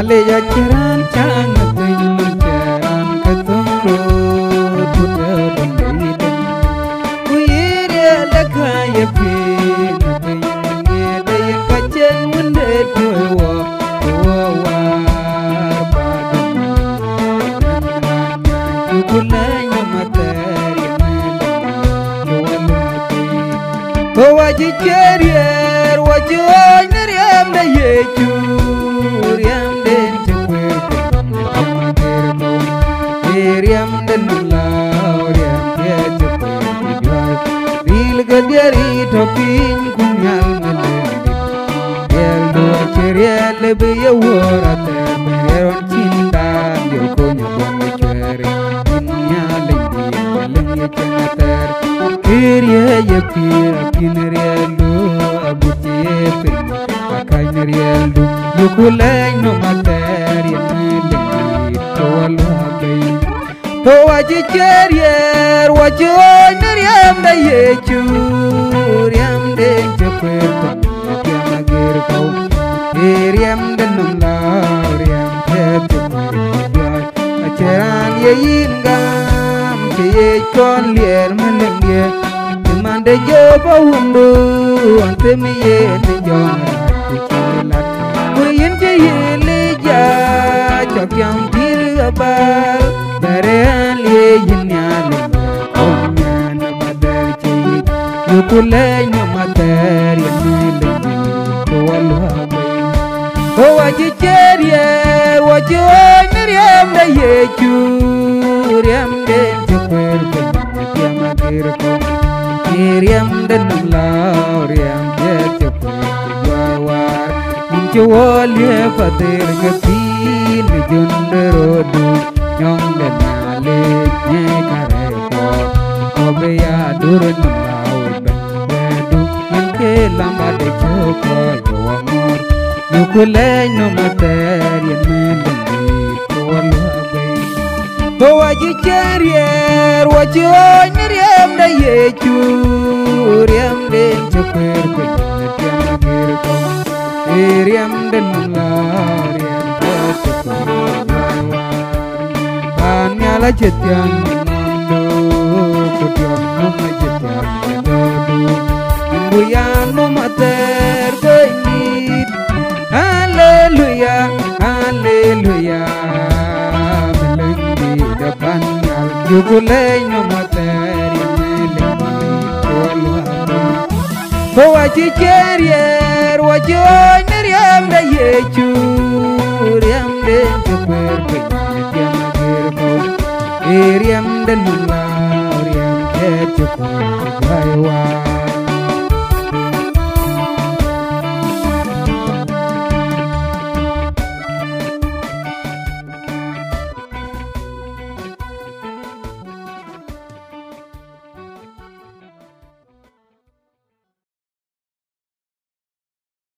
le ya chiran chang pin charan ka tumro tuta dum dei kuire la kaya pin pin ye dei ka chen mun de tuwa wa ba dum kulay no materi ko waji cherier waji neriam de yechur yam den chukwe magermo eriam den lauriam ye chukwe bil gadiari topin kunyal mele el do cheriel be yorate meron cinta yo konya bon chere nyale ni chenater kirie ye pir kinerielu abutie pe akainerielu yukulay no materi mele to walai to waji cherier waji neriam de yechur yam de chepeta yamagir kau eriam de nulauriam chepeta acheran ye ingam che kon lier melenge mande jo bawundu ante mi ye ne jora kuchelat kuyin che yele ja chokyam tir abal daren ye yinyale onyan badar che yukulay no mater yemile to walhabe to waji cherier waji neriam de yechur yam den chukwer ben yamagir ko eriam den lauriam ye chukwer war ninchwol ye fader gapil junderodu nyong den ale ne kare ko beya durun laur ben du yanke lamba de choko yomor yukulay no mater yemile to walhabe to waji cherier waji neriam de yechur yam den chukwer ko yamagir ko eriam den lauriam chukwer ban nyala chetyang do kutyam no chetyang do buyan no mater ko nit hallelujah hallelujah depan yukulay no materi mele ko waji cherier waji neriam de yechur yam den chukwer pe yamagir ko eriam den